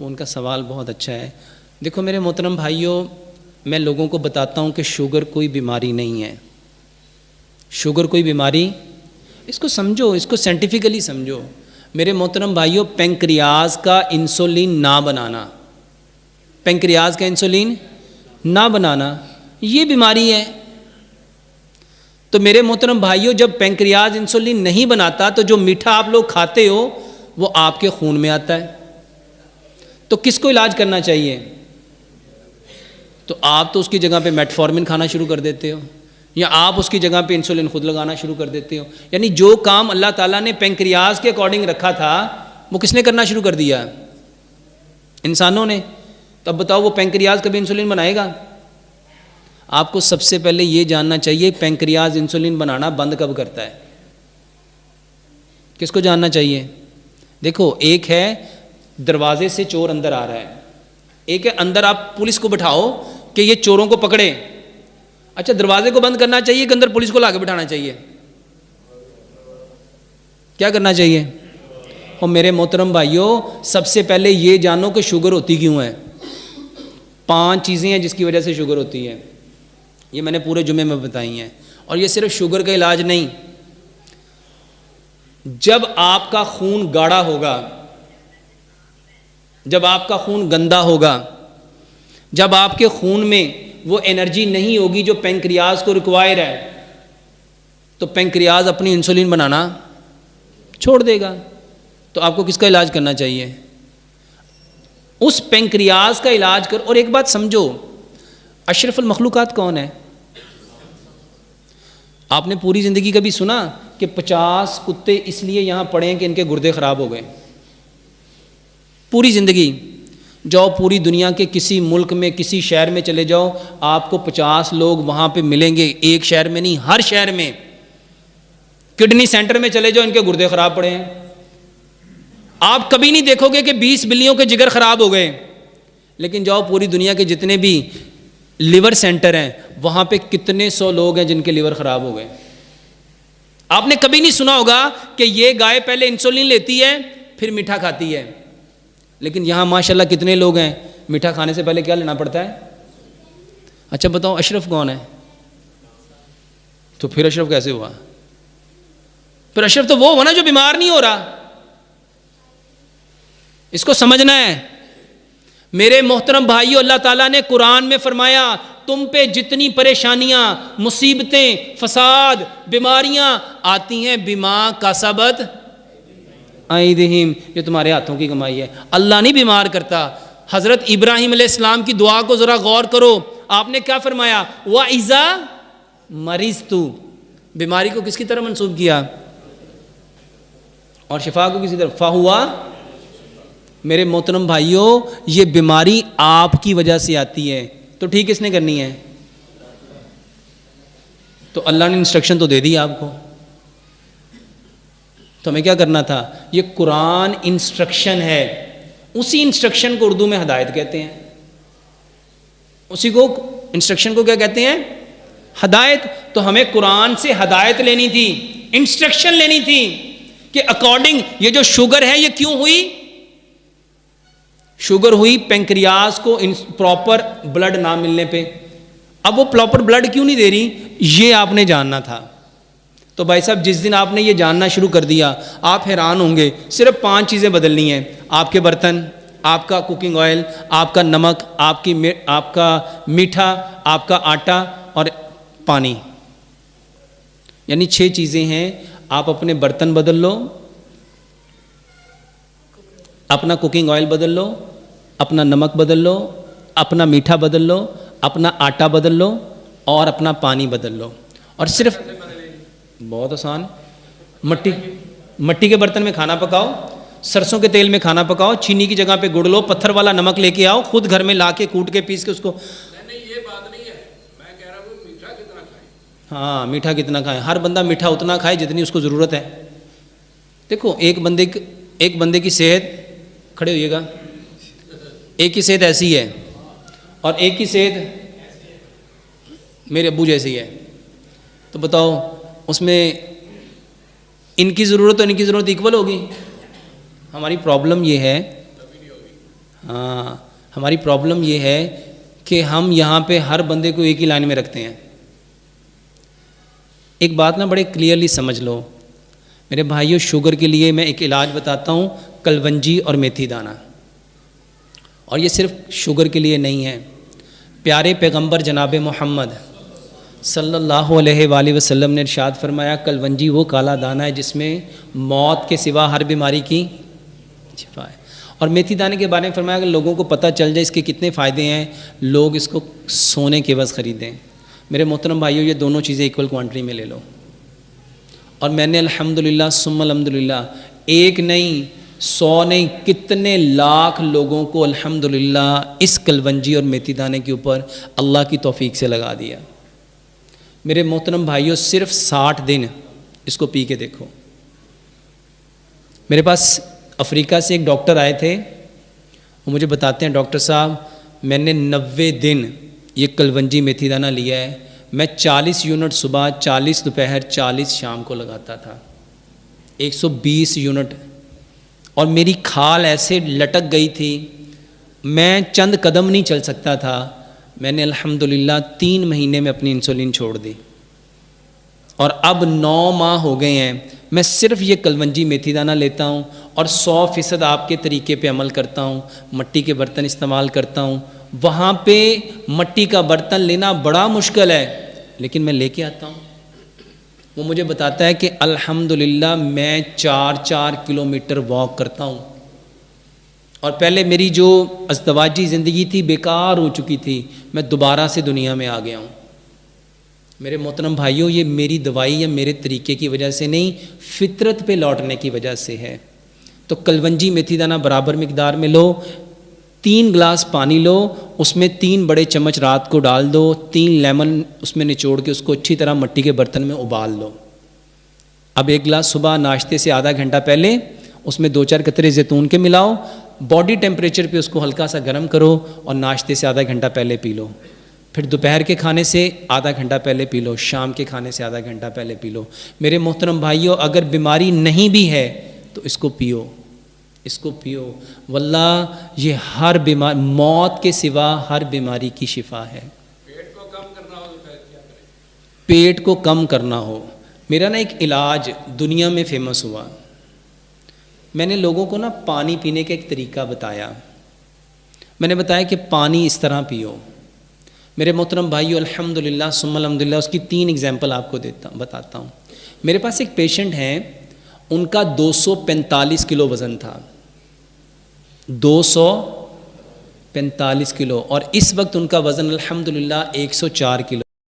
وہ ان کا سوال بہت اچھا ہے. دیکھو میرے محترم بھائیوں، میں لوگوں کو بتاتا ہوں کہ شوگر کوئی بیماری نہیں ہے. شوگر کوئی بیماری، اس کو سمجھو، اس کو سائنٹیفکلی سمجھو. میرے محترم بھائیوں، پینکریاز کا انسولین نہ بنانا، پینکریاز کا انسولین نہ بنانا یہ بیماری ہے. تو میرے محترم بھائیوں، جب پینکریاز انسولین نہیں بناتا تو جو میٹھا آپ لوگ کھاتے ہو وہ آپ کے خون میں آتا ہے. تو کس کو علاج کرنا چاہیے؟ تو آپ تو اس کی جگہ پہ میٹفارمن کھانا شروع کر دیتے ہو، یا آپ اس کی جگہ پہ انسولین خود لگانا شروع کر دیتے ہو. یعنی جو کام اللہ تعالیٰ نے پینکریاز کے اکارڈنگ رکھا تھا وہ کس نے کرنا شروع کر دیا؟ انسانوں نے. تب بتاؤ وہ پینکریاز کبھی انسولین بنائے گا؟ آپ کو سب سے پہلے یہ جاننا چاہیے پینکریاز انسولین بنانا بند کب کرتا ہے. کس کو جاننا چاہیے؟ دیکھو، ایک ہے دروازے سے چور اندر آ رہا ہے، ایک ہے اندر آپ پولیس کو بٹھاؤ کہ یہ چوروں کو پکڑے. اچھا، دروازے کو بند کرنا چاہیے کہ اندر پولیس کو لا کے بٹھانا چاہیے؟ کیا کرنا چاہیے؟ اور میرے محترم بھائیوں، سب سے پہلے یہ جانو کہ شوگر ہوتی کیوں ہے. 5 چیزیں ہیں جس کی وجہ سے شوگر ہوتی ہے. یہ میں نے پورے جمعے میں بتائی ہیں. اور یہ صرف شوگر کا علاج نہیں. جب آپ کا خون گاڑھا ہوگا، جب آپ کا خون گندا ہوگا، جب آپ کے خون میں وہ انرجی نہیں ہوگی جو پینکریاز کو ریکوائر ہے، تو پینکریاز اپنی انسولین بنانا چھوڑ دے گا. تو آپ کو کس کا علاج کرنا چاہیے؟ اس پینکریاز کا علاج کر. اور ایک بات سمجھو، اشرف المخلوقات کون ہے؟ آپ نے پوری زندگی کبھی سنا کہ 50 کتے اس لیے یہاں پڑے ہیں کہ ان کے گردے خراب ہو گئے؟ پوری زندگی جاؤ پوری دنیا کے کسی ملک میں، کسی شہر میں چلے جاؤ، آپ کو 50 لوگ وہاں پہ ملیں گے. ایک شہر میں نہیں، ہر شہر میں. کڈنی سینٹر میں چلے جاؤ، ان کے گردے خراب پڑے ہیں. آپ کبھی نہیں دیکھو گے کہ 20 بلیوں کے جگر خراب ہو گئے. لیکن جاؤ پوری دنیا کے جتنے بھی لیور سینٹر ہیں، وہاں پہ کتنے 100 لوگ ہیں جن کے لیور خراب ہو گئے. آپ نے کبھی نہیں سنا ہوگا کہ یہ گائے پہلے انسولین لیتی ہے پھر میٹھا کھاتی ہے. لیکن یہاں ماشاءاللہ کتنے لوگ ہیں میٹھا کھانے سے پہلے کیا لینا پڑتا ہے؟ اچھا بتاؤ، اشرف کون ہے؟ تو پھر اشرف کیسے ہوا؟ پھر اشرف تو وہ ہوا نا جو بیمار نہیں ہو رہا. اس کو سمجھنا ہے. میرے محترم بھائیو، اللہ تعالیٰ نے قرآن میں فرمایا تم پہ جتنی پریشانیاں، مصیبتیں، فساد، بیماریاں آتی ہیں بما کسبت ایدیہم، یہ تمہارے ہاتھوں کی کمائی ہے. اللہ نہیں بیمار کرتا. حضرت ابراہیم علیہ السلام کی دعا کو ذرا غور کرو. آپ نے کیا فرمایا؟ وَإِذَا مَرِضْتُ، بیماری کو کس کی طرح منسوب کیا؟ اور شفا کو کسی طرح فَهُوَ. میرے محترم بھائیوں، یہ بیماری آپ کی وجہ سے آتی ہے تو ٹھیک کس نے کرنی ہے؟ تو اللہ نے انسٹرکشن تو دے دی آپ کو، تو ہمیں کیا کرنا تھا؟ یہ قرآن انسٹرکشن ہے. اسی انسٹرکشن کو اردو میں ہدایت کہتے ہیں. اسی کو انسٹرکشن کو کیا کہتے ہیں؟ ہدایت. تو ہمیں قرآن سے ہدایت لینی تھی، انسٹرکشن لینی تھی کہ اکارڈنگ یہ جو شوگر ہے یہ کیوں ہوئی؟ شوگر ہوئی پینکریاز کو پراپر بلڈ نہ ملنے پہ. اب وہ پراپر بلڈ کیوں نہیں دے رہی، یہ آپ نے جاننا تھا. تو بھائی صاحب، جس دن آپ نے یہ جاننا شروع کر دیا آپ حیران ہوں گے. صرف 5 چیزیں بدلنی ہیں: آپ کے برتن، آپ کا کوکنگ آئل، آپ کا نمک، آپ کا میٹھا، آپ کا آٹا اور پانی. یعنی 6 چیزیں ہیں. آپ اپنے برتن بدل لو، اپنا کوکنگ آئل بدل لو، اپنا نمک بدل لو، اپنا میٹھا بدل لو، اپنا آٹا بدل لو اور اپنا پانی بدل لو. اور صرف بہت آسان، مٹی کے برتن میں کھانا پکاؤ، سرسوں کے تیل میں کھانا پکاؤ، چینی کی جگہ پہ گڑ لو، پتھر والا نمک لے کے آؤ، خود گھر میں لا کے کوٹ کے پیس کے اس کو. نہیں، یہ بات نہیں ہے، میں کہہ رہا ہوں میٹھا کتنا کھائیں. ہاں، میٹھا کتنا کھائیں. ہر بندہ میٹھا اتنا کھائے جتنی اس کو ضرورت ہے. دیکھو، ایک بندے کی صحت، کھڑے ہوئیے گا، ایک کی صحت ایسی ہے اور ایک کی صحت میرے ابو جیسی ہے. تو بتاؤ اس میں ان کی ضرورت اور ان کی ضرورت ایکول ہوگی؟ ہماری پرابلم یہ ہے، ہاں ہماری پرابلم یہ ہے کہ ہم یہاں پہ ہر بندے کو ایک ہی لائن میں رکھتے ہیں. ایک بات نا بڑے کلیئرلی سمجھ لو میرے بھائیوں، شوگر کے لیے میں ایک علاج بتاتا ہوں، کلونجی اور میتھی دانہ. اور یہ صرف شوگر کے لیے نہیں ہے. پیارے پیغمبر جناب محمد صلی اللہ علیہ وآلہ وسلم نے ارشاد فرمایا، کلونجی وہ کالا دانہ ہے جس میں موت کے سوا ہر بیماری کی شفا ہے. اور میتھی دانے کے بارے میں فرمایا کہ لوگوں کو پتہ چل جائے اس کے کتنے فائدے ہیں، لوگ اس کو سونے کے عوض خریدیں. میرے محترم بھائیوں، یہ دونوں چیزیں ایکول کوانٹٹی میں لے لو. اور میں نے الحمدللہ ثم الحمدللہ ایک نہیں، 100 نہیں، کتنے لاکھ لوگوں کو الحمدللہ اس کلونجی اور میتھی دانے کے اوپر اللہ کی توفیق سے لگا دیا. میرے محترم بھائیوں، صرف 60 دن اس کو پی کے دیکھو. میرے پاس افریقہ سے ایک ڈاکٹر آئے تھے، وہ مجھے بتاتے ہیں ڈاکٹر صاحب میں نے 90 دن یہ کلونجی میتھی دانہ لیا ہے، میں 40 یونٹ صبح، 40 دوپہر، 40 شام کو لگاتا تھا، 120 یونٹ. اور میری کھال ایسے لٹک گئی تھی، میں چند قدم نہیں چل سکتا تھا. میں نے الحمدللہ 3 مہینے میں اپنی انسولین چھوڑ دی، اور اب 9 ماہ ہو گئے ہیں میں صرف یہ کلونجی میتھی دانہ لیتا ہوں، اور 100% آپ کے طریقے پہ عمل کرتا ہوں. مٹی کے برتن استعمال کرتا ہوں. وہاں پہ مٹی کا برتن لینا بڑا مشکل ہے، لیکن میں لے کے آتا ہوں. وہ مجھے بتاتا ہے کہ الحمدللہ میں 4 کلومیٹر واک کرتا ہوں. اور پہلے میری جو ازدواجی زندگی تھی بیکار ہو چکی تھی، میں دوبارہ سے دنیا میں آ گیا ہوں. میرے محترم بھائیوں، یہ میری دوائی یا میرے طریقے کی وجہ سے نہیں، فطرت پہ لوٹنے کی وجہ سے ہے. تو کلونجی میتھی دانہ برابر مقدار میں لو، 3 گلاس پانی لو، اس میں 3 بڑے چمچ رات کو ڈال دو، 3 لیمن اس میں نچوڑ کے اس کو اچھی طرح مٹی کے برتن میں ابال لو. اب 1 گلاس صبح ناشتے سے آدھا گھنٹہ پہلے اس میں 2-4 قطرے زیتون کے ملاؤ، باڈی ٹیمپریچر پہ اس کو ہلکا سا گرم کرو اور ناشتے سے آدھا گھنٹہ پہلے پی لو. پھر دوپہر کے کھانے سے آدھا گھنٹہ پہلے پی لو، شام کے کھانے سے آدھا گھنٹہ پہلے پی لو. میرے محترم بھائیوں، اگر بیماری نہیں بھی ہے تو اس کو پیو، اس کو پیو. واللہ یہ ہر بیماری، موت کے سوا ہر بیماری کی شفا ہے. پیٹ کو کم کرنا ہو تو پھر کیا کریں؟ پیٹ کو کم کرنا ہو، میرا نا ایک علاج دنیا میں فیمس ہوا. میں نے لوگوں کو نا پانی پینے کا ایک طریقہ بتایا. میں نے بتایا کہ پانی اس طرح پیو. میرے محترم بھائیو، الحمدللہ ثم الحمدللہ اس کی 3 ایگزامپل آپ کو بتاتا ہوں. میرے پاس ایک پیشنٹ ہیں، ان کا 245 کلو وزن تھا، 245 کلو، اور اس وقت ان کا وزن الحمدللہ 104 کلو.